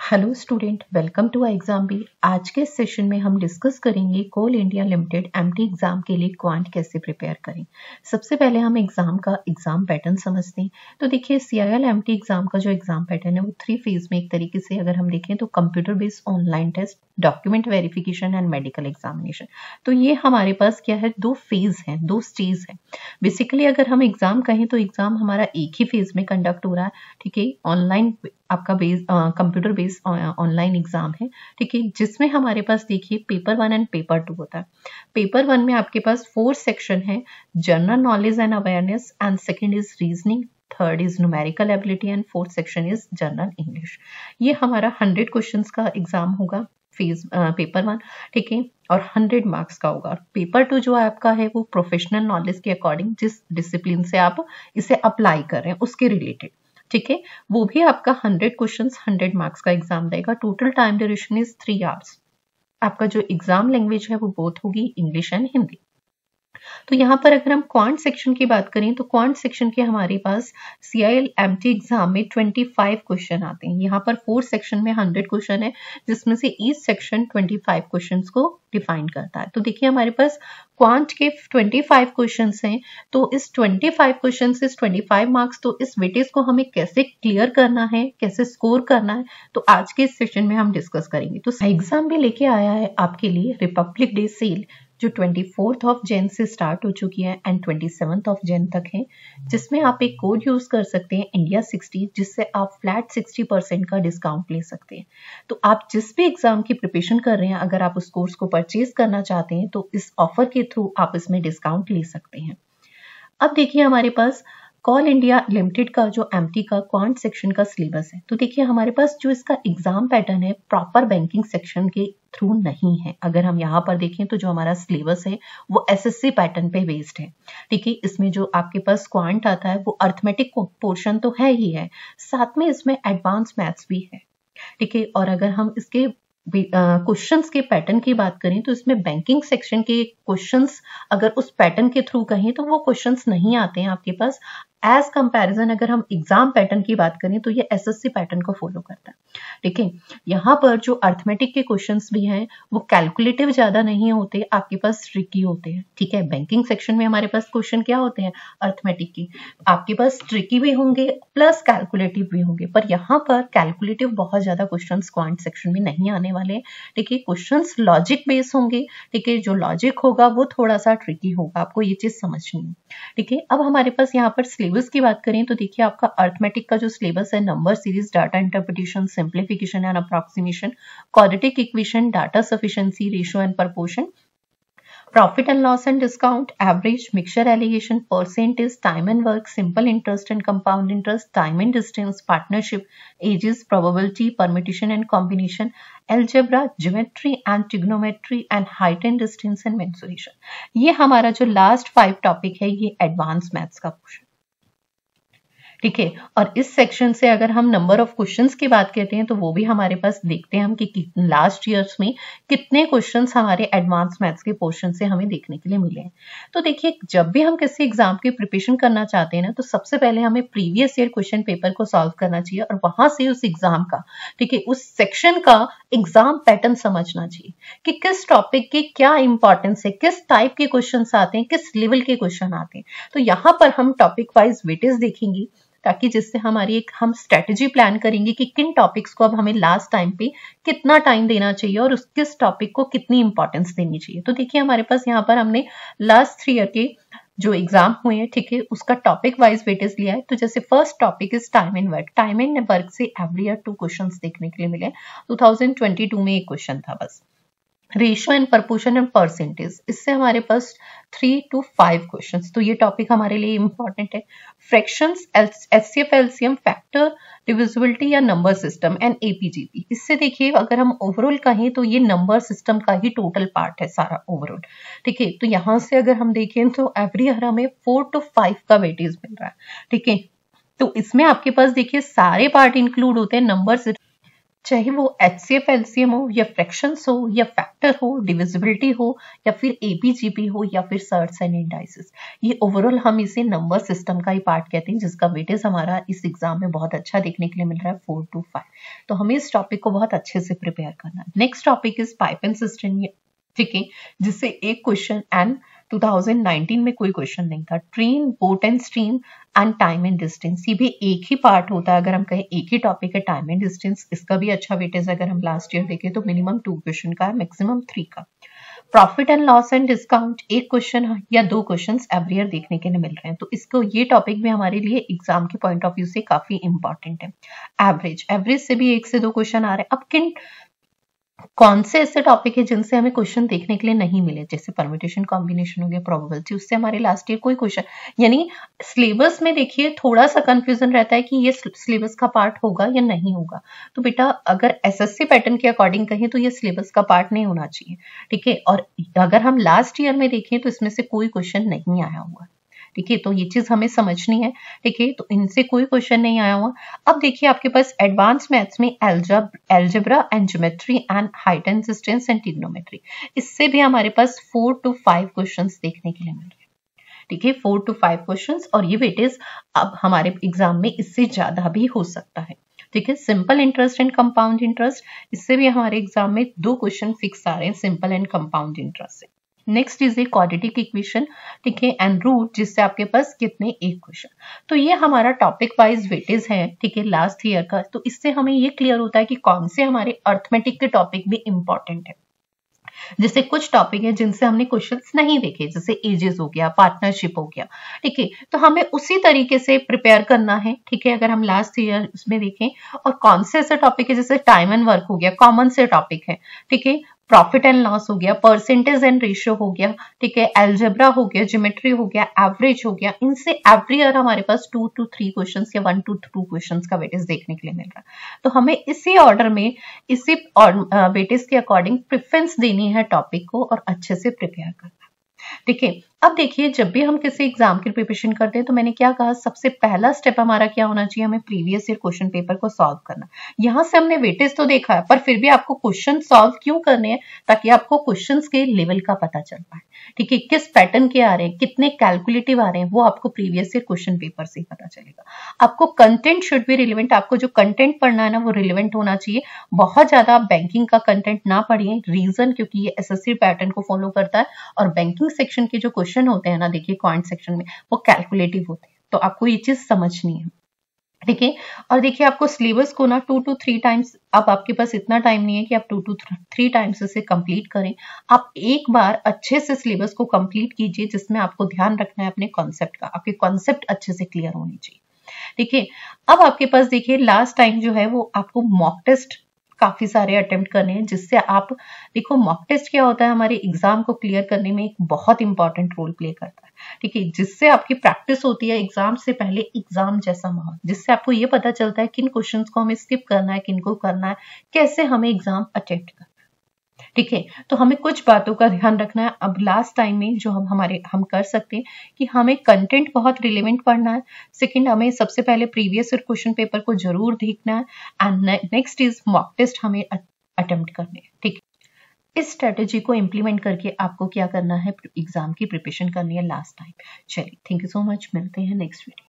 Hello student, welcome to exam B. आज के session में हम डिस्कस करेंगे Coal India Limited MT exam के लिए क्वांट कैसे प्रिपेयर करें। सबसे पहले हम एग्जाम पैटर्न समझते हैं। तो देखिए, सीआईएल एमटी एग्जाम का जो एग्जाम पैटर्न है वो 3 फेज में एक तरीके से अगर हम देखें तो computer based online test, document verification and medical examination. तो ये हमारे पास क्या है, 2 फेज है, 2 स्टेज है। बेसिकली अगर हम एग्जाम कहें तो एग्जाम हमारा एक ही फेज में कंडक्ट हो रहा है, ठीक है। ऑनलाइन आपका कंप्यूटर बेस्ड ऑनलाइन एग्जाम है, ठीक है, जिसमें हमारे पास देखिए पेपर 1 एंड पेपर 2 होता है। पेपर 1 में आपके पास 4 सेक्शन है, general knowledge and awareness, and second is reasoning, third is numerical ability and fourth section is general English. ये हमारा 100 क्वेश्चंस का एग्जाम होगा पेपर 1, ठीक है, और 100 मार्क्स का होगा। पेपर 2 जो आपका है वो प्रोफेशनल नॉलेज के अकॉर्डिंग, जिस डिसिप्लिन से आप इसे अप्लाई कर रहे हैं उसके रिलेटेड, ठीक है, वो भी आपका 100 क्वेश्चंस 100 मार्क्स का एग्जाम देगा। Total time duration is 3 hours. आपका जो एग्जाम लैंग्वेज है वो बोथ होगी इंग्लिश एंड हिंदी। तो यहाँ पर अगर हम क्वांट सेक्शन की बात करें तो क्वांट सेक्शन के हमारे पास सीआईएल एमटी एग्जाम में 25 क्वेश्चन आते हैं। यहाँ पर 4 सेक्शन में 100 क्वेश्चन है, जिसमें से ईच सेक्शन 25 क्वेश्चंस को डिफाइन करता है। तो देखिए हमारे पास क्वांट के 25 क्वेश्चंस हैं, तो इस 25 क्वेश्चन से 25 मार्क्स, तो इस वेटेज को हमें कैसे क्लियर करना है, कैसे स्कोर करना है, तो आज के इस सेशन में हम डिस्कस करेंगे। तो एग्जाम भी लेके आया है आपके लिए रिपब्लिक डे सेल, जो 24th ऑफ जैन से स्टार्ट हो चुकी है एंड 27th ऑफ जैन तक है, जिसमें आप एक कोड यूज कर सकते हैं इंडिया 60, जिससे आप फ्लैट 60% का डिस्काउंट ले सकते हैं। तो आप जिस भी एग्जाम की प्रिपरेशन कर रहे हैं, अगर आप उस कोर्स को परचेज करना चाहते हैं तो इस ऑफर के थ्रू आप इसमें डिस्काउंट ले सकते हैं। अब देखिए हमारे पास कोल इंडिया लिमिटेड का जो एमटी का क्वांट सेक्शन का सिलेबस है, तो देखिए हमारे पास जो इसका एग्जाम पैटर्न है प्रॉपर बैंकिंग सेक्शन के थ्रू नहीं है। अगर हम यहाँ पर देखें तो जो हमारा सिलेबस है वो एसएससी पैटर्न पे बेस्ड है, ठीक है। इसमें जो आपके पास क्वांट आता है वो अर्थमेटिक पोर्शन तो है ही है, साथ में इसमें एडवांस मैथ्स भी है, ठीक है। और अगर हम इसके क्वेश्चंस के पैटर्न की बात करें तो इसमें बैंकिंग सेक्शन के क्वेश्चंस अगर उस पैटर्न के थ्रू कहें तो वो क्वेश्चंस नहीं आते हैं आपके पास। एज कंपैरिजन अगर हम एग्जाम पैटर्न की बात करें तो ये एसएससी पैटर्न को फॉलो करता है, ठीक है। यहाँ पर जो अर्थमेटिक के क्वेश्चंस भी हैं वो कैलकुलेटिव ज्यादा नहीं होते, आपके पास ट्रिकी होते हैं, ठीक है। बैंकिंग सेक्शन में हमारे पास क्वेश्चन क्या होते हैं अर्थमेटिक के, आपके पास ट्रिकी भी होंगे प्लस कैलकुलेटिव भी होंगे, पर यहाँ पर कैलकुलेटिव बहुत ज्यादा क्वेश्चन क्वांट सेक्शन में नहीं आने वाले, ठीक है। क्वेश्चन लॉजिक बेस होंगे, ठीक है, जो लॉजिक होगा वो थोड़ा सा ट्रिकी होगा, आपको ये चीज समझनी है, ठीक है। अब हमारे पास यहाँ पर सिलेबस की बात करें तो देखिए आपका अर्थमेटिक का जो सिलेबस है, number series, data interpretation, simplification and approximation, quadratic equation, data sufficiency, ratio and proportion, profit and loss and discount, average, mixture alligation, percentage, time and work, simple interest and compound interest, time and distance, partnership, ages, probability, permutation and combination, algebra, geometry and trigonometry and height and distance and mensuration. ये हमारा जो last 5 topic है ये advance maths का portion, ठीक है। और इस सेक्शन से अगर हम नंबर ऑफ क्वेश्चंस की बात करते हैं तो वो भी हमारे पास देखते हैं हम कि लास्ट ईयर्स में कितने क्वेश्चंस हमारे एडवांस मैथ्स के पोर्शन से हमें देखने के लिए मिले हैं। तो देखिए जब भी हम किसी एग्जाम की प्रिपरेशन करना चाहते हैं ना, तो सबसे पहले हमें प्रीवियस ईयर क्वेश्चन पेपर को सॉल्व करना चाहिए और वहां से उस एग्जाम का, ठीक है, उस सेक्शन का एग्जाम पैटर्न समझना चाहिए कि किस टॉपिक की क्या इंपॉर्टेंस है, किस टाइप के क्वेश्चन आते हैं, किस लेवल के क्वेश्चन आते हैं। तो यहाँ पर हम टॉपिक वाइज वेटेज देखेंगे, ताकि जिससे हमारी एक हम स्ट्रेटेजी प्लान करेंगे कि किन टॉपिक्स को अब हमें लास्ट टाइम पे कितना टाइम देना चाहिए और उस किस टॉपिक को कितनी इंपॉर्टेंस देनी चाहिए। तो देखिए हमारे पास यहाँ पर हमने लास्ट 3 ईयर के जो एग्जाम हुए हैं, ठीक है, उसका टॉपिक वाइज वेटेज लिया है। तो जैसे first topic is time and work. Time and work से एवरी ईयर 2 क्वेश्चंस देखने के लिए मिले। 2022 में एक क्वेश्चन था बस। Ratio and proportion and percentage, इससे हमारे पास 3 to 5 क्वेश्चंस, तो ये टॉपिक हमारे लिए इंपॉर्टेंट है। Fractions, HCF, LCM, factor, divisibility या नंबर सिस्टम एंड एपीजीपी। इससे देखिए अगर हम ओवरऑल कहें तो ये नंबर सिस्टम का ही टोटल पार्ट है सारा ओवरऑल, ठीक है। तो यहाँ से अगर हम देखें तो एवरी ईयर हमें 4 to 5 का वेटेज मिल रहा है, ठीक है। तो इसमें आपके पास देखिए सारे पार्ट इंक्लूड होते हैं, नंबर चाहे वो HCF LCM हो या फ्रैक्शंस हो या फैक्टर हो, डिविजिबिलिटी हो या फिर APGP हो या फिर सर्ट्स एंड इंडाइसेस। ये ओवरऑल हम इसे नंबर सिस्टम का ही पार्ट कहते हैं, जिसका वेटेज हमारा इस एग्जाम में बहुत अच्छा देखने के लिए मिल रहा है 4 to 5। तो हमें इस टॉपिक को बहुत अच्छे से प्रिपेयर करना है। Next topic is pipe and system, ठीक है, जिससे एक क्वेश्चन एंड 2019 में कोई क्वेश्चन नहीं था। Train, boat and stream and time and distance, ये भी एक ही पार्ट होता है। अगर हम कहें एक ही टॉपिक है टाइम एंड डिस्टेंस, इसका भी अच्छा वेटेज अगर हम लास्ट ईयर देखें तो मिनिमम 2 क्वेश्चन का है, मैक्सिमम 3 का। Profit and loss and discount, एक क्वेश्चन या 2 क्वेश्चन एवरी ईयर देखने के लिए मिल रहे हैं, तो इसको ये टॉपिक भी हमारे लिए एग्जाम के पॉइंट ऑफ व्यू से काफी इंपॉर्टेंट है। एवरेज से भी 1 से 2 क्वेश्चन आ रहे हैं। अब कौन से ऐसे टॉपिक है जिनसे हमें क्वेश्चन देखने के लिए नहीं मिले, जैसे परम्यूटेशन कॉम्बिनेशन हो गया, प्रोबेबिलिटी, उससे हमारे लास्ट ईयर कोई क्वेश्चन, यानी सिलेबस में देखिए थोड़ा सा कंफ्यूजन रहता है कि ये सिलेबस का पार्ट होगा या नहीं होगा। तो बेटा अगर SSC पैटर्न के अकॉर्डिंग कहें तो ये सिलेबस का पार्ट नहीं होना चाहिए, ठीक है। और अगर हम लास्ट ईयर में देखें तो इसमें से कोई क्वेश्चन नहीं आया हुआ, ठीक है, तो ये चीज हमें समझनी है, ठीक है। तो इनसे कोई क्वेश्चन नहीं आया हुआ। अब देखिए आपके पास एडवांस मैथ्स में algebra and geometry and height and distance and trigonometry, इससे भी हमारे पास 4 to 5 क्वेश्चंस देखने के लिए मिल रहे हैं, ठीक है, 4 to 5 क्वेश्चंस। और ये वेटेज अब हमारे एग्जाम में इससे ज्यादा भी हो सकता है, ठीक है। Simple interest and compound interest, इससे भी हमारे एग्जाम में 2 क्वेश्चन फिक्स आ रहे हैं सिंपल एंड कंपाउंड इंटरेस्ट से। Next is a quadratic equation, ठीक है, एंड रूट, जिससे आपके पास कितने, एक क्वेश्चन। तो ये हमारा टॉपिक वाइज वेटेज है, ठीक है, लास्ट ईयर का। तो इससे हमें ये क्लियर होता है कि कौन से हमारे अर्थमेटिक के टॉपिक भी इंपॉर्टेंट है। जैसे कुछ टॉपिक है जिनसे हमने क्वेश्चंस नहीं देखे, जैसे एजेस हो गया, पार्टनरशिप हो गया, ठीक है, तो हमें उसी तरीके से प्रिपेयर करना है, ठीक है, अगर हम लास्ट ईयर उसमें देखें। और कौन से ऐसे टॉपिक है, जैसे टाइम एंड वर्क हो गया, कॉमन से टॉपिक है, ठीक है, प्रॉफिट एंड लॉस हो गया, परसेंटेज एंड रेशियो हो गया, ठीक है, एल्जेब्रा हो गया, ज्योमेट्री हो गया, एवरेज हो गया। इनसे एवरी ईयर हमारे पास 2 to 3 क्वेश्चन या 1 to 2 क्वेश्चन का वेटेज देखने के लिए मिल रहा है। तो हमें इसी ऑर्डर में, इसी वेटेज के अकॉर्डिंग प्रेफरेंस देनी है टॉपिक को और अच्छे से प्रिपेयर करना, ठीक है। अब देखिए जब भी हम किसी एग्जाम की प्रिपरेशन करते हैं तो मैंने क्या कहा, सबसे पहला स्टेप हमारा क्या होना चाहिए, हमें प्रीवियस ईयर क्वेश्चन पेपर को सॉल्व करना। यहां से हमने वेटेज तो देखा है, पर फिर भी आपको क्वेश्चन सॉल्व क्यों करने हैं, ताकि आपको क्वेश्चंस के लेवल का पता चल पाए, ठीक है, किस पैटर्न के आ रहे हैं, कितने कैलकुलेटिव आ रहे हैं, वो आपको प्रीवियस ईयर क्वेश्चन पेपर से ही पता चलेगा। आपको कंटेंट शुड बी रिलेवेंट, आपको जो कंटेंट पढ़ना है ना वो रिलेवेंट होना चाहिए। बहुत ज्यादा आप बैंकिंग का कंटेंट ना पढ़िए, रीजन क्योंकि ये SSC पैटर्न को फॉलो करता है और बैंकिंग सेक्शन के जो क्वेश्चन होते हैं ना, देखिए क्वांट सेक्शन में वो कैलकुलेटिव होते हैं, तो आपको ये चीज समझनी है, ठीक है। और देखिए आपको सिलेबस को ना 2 to 3 टाइम्स, अब आपके पास इतना टाइम नहीं है कि आप 2 to 3 टाइम्स इसे कंप्लीट करें। आप एक बार अच्छे से सिलेबस को कंप्लीट कीजिए, जिसमें आपको ध्यान रखना है अपने कॉन्सेप्ट का, आपके कॉन्सेप्ट अच्छे से क्लियर होने चाहिए, ठीक है। अब आपके पास देखिए लास्ट टाइम जो है वो आपको मॉक टेस्ट काफी सारे अटेम्प्ट करने हैं, जिससे आप देखो मॉक टेस्ट क्या होता है, हमारे एग्जाम को क्लियर करने में एक बहुत इंपॉर्टेंट रोल प्ले करता है, ठीक है, जिससे आपकी प्रैक्टिस होती है एग्जाम से पहले, एग्जाम जैसा माहौल, जिससे आपको ये पता चलता है किन क्वेश्चंस को हमें स्किप करना है, किन को करना है, कैसे हमें एग्जाम अटेम्प्ट करना है, ठीक है। तो हमें कुछ बातों का ध्यान रखना है। अब लास्ट टाइम में जो हम कर सकते हैं कि हमें कंटेंट बहुत रिलेवेंट पढ़ना है। सेकंड, हमें सबसे पहले प्रीवियस ईयर क्वेश्चन पेपर को जरूर देखना है and next is mock test हमें अटेम्प्ट करने हैं, ठीक है। इस स्ट्रेटेजी को इम्प्लीमेंट करके आपको क्या करना है, एग्जाम की प्रिपरेशन करनी है लास्ट टाइम। चलिए, थैंक यू सो मच, मिलते हैं नेक्स्ट वीडियो।